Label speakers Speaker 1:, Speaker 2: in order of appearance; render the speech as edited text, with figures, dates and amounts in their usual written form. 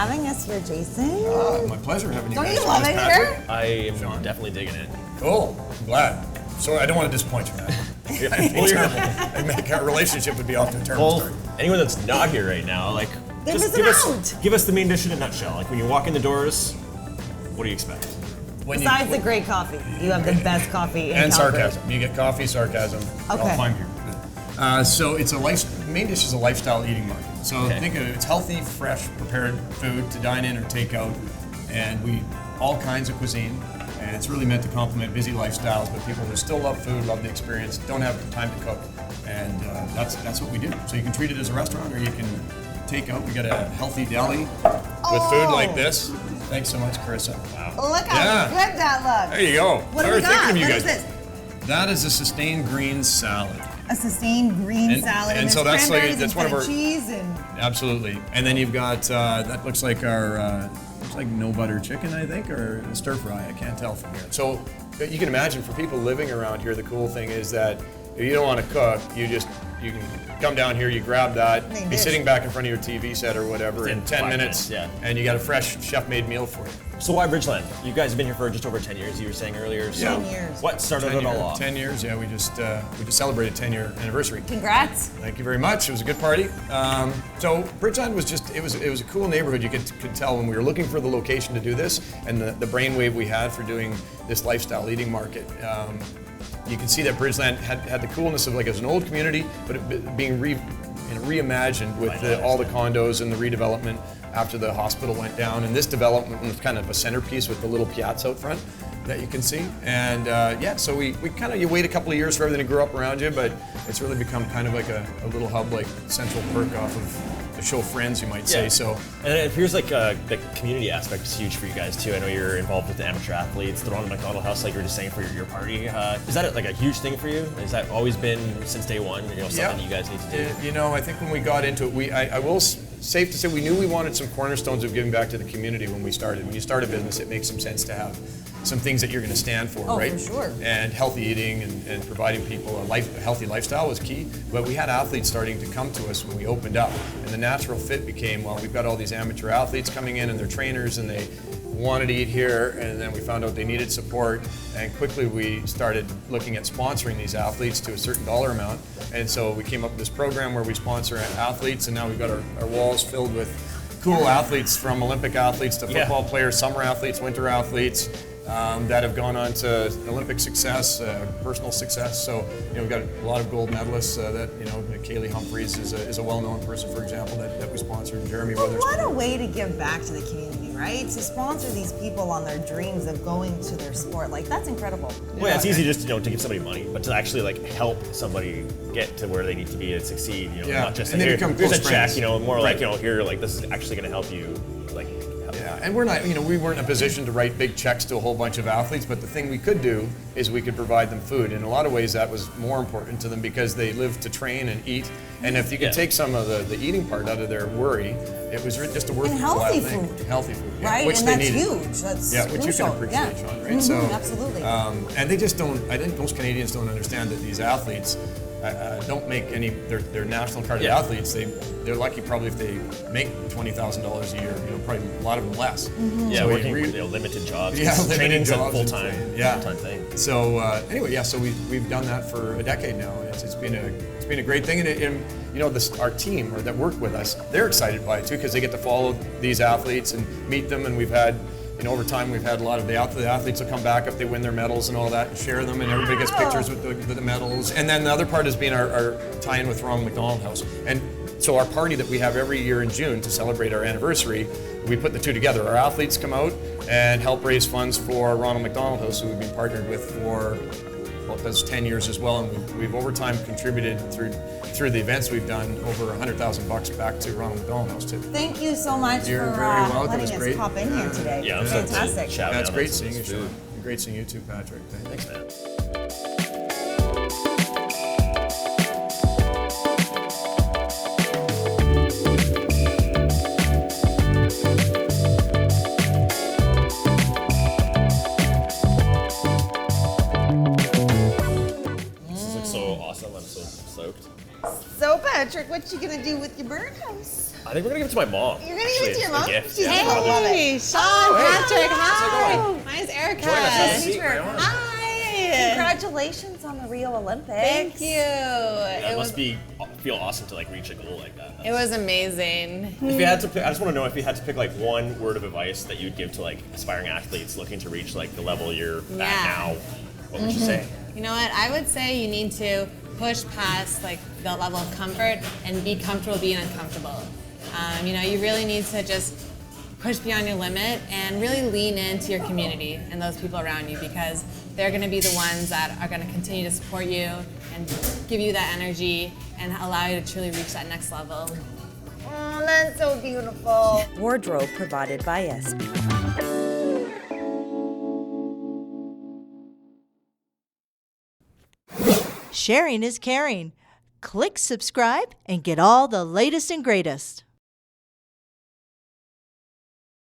Speaker 1: having us here, Jason.
Speaker 2: My pleasure having you
Speaker 1: Don't
Speaker 2: guys.
Speaker 1: you love it here?
Speaker 3: I am definitely digging it.
Speaker 2: Cool. I'm glad. Sorry, I don't want to disappoint you, man. I make our relationship would be off to a terrible start.
Speaker 3: Anyone that's not here right now, like,
Speaker 1: They're
Speaker 3: just
Speaker 1: missing out.
Speaker 3: give us the main dish in a nutshell. Like when you walk in the doors, what do you expect?
Speaker 1: Besides the great coffee, you have the best coffee in
Speaker 2: And
Speaker 1: Calgary.
Speaker 2: sarcasm. You get coffee, sarcasm.
Speaker 1: Okay.
Speaker 2: All fine here. So it's main dish is a lifestyle eating market. So think of it, it's healthy, fresh, prepared food to dine in or take out. And all kinds of cuisine. And it's really meant to complement busy lifestyles, but people who still love food, love the experience, don't have the time to cook. And that's what we do. So you can treat it as a restaurant or you can take out. We got a healthy deli with food like this. Thanks so much, Carissa. Wow.
Speaker 1: Look how good that looks.
Speaker 2: There you go.
Speaker 1: What do we got?
Speaker 2: What
Speaker 1: is this?
Speaker 2: That is a sustained greens salad.
Speaker 1: A sustained green salad, and
Speaker 2: so that's one of our
Speaker 1: cheese and
Speaker 2: absolutely. And then you've got that looks like our no butter chicken, I think, or stir fry. I can't tell from here. So you can imagine for people living around here, the cool thing is that if you don't want to cook, you can come down here, you grab that, be sitting back in front of your TV set or whatever in 10 minutes, and you got a fresh chef-made meal for you.
Speaker 3: So why Bridgeland? You guys have been here for just over 10 years, you were saying earlier. So
Speaker 1: 10 years.
Speaker 3: What started it all off?
Speaker 2: 10 years, yeah. We just celebrated 10-year anniversary.
Speaker 1: Congrats.
Speaker 2: Thank you very much. It was a good party. So Bridgeland was it was a cool neighborhood. You could tell when we were looking for the location to do this and the brainwave we had for doing this lifestyle eating market. You can see that Bridgeland had the coolness of like it was an old community, but it being reimagined with all the condos and the redevelopment after the hospital went down. And this development was kind of a centerpiece with the little piazza out front that you can see. And so you wait a couple of years for everything to grow up around you, but it's really become kind of like a little hub, like Central Perk off of the show Friends, you might say. So,
Speaker 3: and it appears like the community aspect is huge for you guys too. I know you're involved with the amateur athletes, the Ronald McDonald House, like you were just saying for your party. Is that like a huge thing for you? Has that always been since day one? Something you guys need to do.
Speaker 2: I think when we got into it, I will safe to say we knew we wanted some cornerstones of giving back to the community when we started. When you start a business, it makes some sense to have some things that you're going to stand for, right?
Speaker 1: For sure.
Speaker 2: And healthy eating and providing people a healthy lifestyle was key. But we had athletes starting to come to us when we opened up. And the natural fit became, well, we've got all these amateur athletes coming in and they're trainers and they wanted to eat here, and then we found out they needed support, and quickly we started looking at sponsoring these athletes to a certain dollar amount. And so we came up with this program where we sponsor athletes, and now we've got our walls filled with cool athletes, from Olympic athletes to football players, summer athletes, winter athletes, that have gone on to Olympic success, personal success. So we've got a lot of gold medalists. Kaylee Humphreys is a well-known person, for example, that we sponsored. And Jeremy Weathers.
Speaker 1: What a way to give back to the community, right? To sponsor these people on their dreams of going to their sport, like that's incredible.
Speaker 3: Well, it's easy just to give somebody money, but to actually like help somebody get to where they need to be and succeed. Not just
Speaker 2: and
Speaker 3: like, here's a check.
Speaker 2: friends.
Speaker 3: More like here, like this is actually going to help you, like.
Speaker 2: And we're not, we weren't in a position to write big checks to a whole bunch of athletes, but the thing we could do is we could provide them food. In a lot of ways, that was more important to them because they live to train and eat. And if you could take some of the eating part out of their worry, it was just a worthwhile thing. Healthy food,
Speaker 1: right?
Speaker 2: Which
Speaker 1: and
Speaker 2: they
Speaker 1: that's
Speaker 2: needed.
Speaker 1: huge. That's
Speaker 2: which
Speaker 1: crucial.
Speaker 2: you can appreciate, Sean, right?
Speaker 1: Mm-hmm, absolutely.
Speaker 2: And they just don't. I think most Canadians don't understand that these athletes don't make any. They're national carded athletes. They're lucky probably if they make $20,000 a year. Probably a lot of them less.
Speaker 1: Mm-hmm.
Speaker 3: Yeah, so working limited jobs.
Speaker 2: Yeah,
Speaker 3: training's a
Speaker 2: jobs,
Speaker 3: full-time thing.
Speaker 2: So anyway, so we've done that for a decade now. It's been a great thing, and our team that work with us, they're excited by it too because they get to follow these athletes and meet them, and we've had. Over time, we've had a lot of the athletes will come back if they win their medals and all that and share them, and everybody gets pictures with the medals. And then the other part has been our tie-in with Ronald McDonald House. And so our party that we have every year in June to celebrate our anniversary, we put the two together. Our athletes come out and help raise funds for Ronald McDonald House, who we've been partnered with for, that's 10 years as well. And we've over time contributed through the events we've done over $100,000 back to Ronald McDonald House too.
Speaker 1: Thank you so much
Speaker 2: You're
Speaker 1: for
Speaker 2: very welcome.
Speaker 1: letting us pop in here today.
Speaker 3: Yeah,
Speaker 1: fantastic.
Speaker 2: That's great seeing you, Sean. Great seeing you too, Patrick.
Speaker 3: Thanks, man. This looks so awesome. I'm so stoked.
Speaker 1: So Patrick, what you gonna do with your birdhouse?
Speaker 3: I think we're gonna give it to my mom.
Speaker 1: You're gonna give it to your
Speaker 3: Actually,
Speaker 1: mom?
Speaker 3: as a gift.
Speaker 1: She's
Speaker 3: Yeah.
Speaker 1: gonna love it.
Speaker 4: Hey, Sean,
Speaker 1: Oh,
Speaker 4: Patrick,
Speaker 1: hi.
Speaker 4: hi. Mine's Erica.
Speaker 3: Join us. Have a seat.
Speaker 1: Meet her.
Speaker 3: Right on.
Speaker 4: Hi.
Speaker 1: Congratulations on the Rio Olympics.
Speaker 4: Thank you.
Speaker 3: Yeah, it
Speaker 4: It
Speaker 3: must feel awesome to like reach a goal like that.
Speaker 4: It was amazing.
Speaker 3: If you had to pick, I just want to know if you had to pick like one word of advice that you'd give to like aspiring athletes looking to reach like the level you're at now, what would you say?
Speaker 4: You know what? I would say you need to push past like the level of comfort and be comfortable being uncomfortable. You really need to just push beyond your limit and really lean into your community and those people around you, because they're going to be the ones that are going to continue to support you and give you that energy and allow you to truly reach that next level.
Speaker 1: Oh, that's so beautiful.
Speaker 5: Wardrobe provided by SB.
Speaker 6: Sharing is caring. Click subscribe and get all the latest and greatest.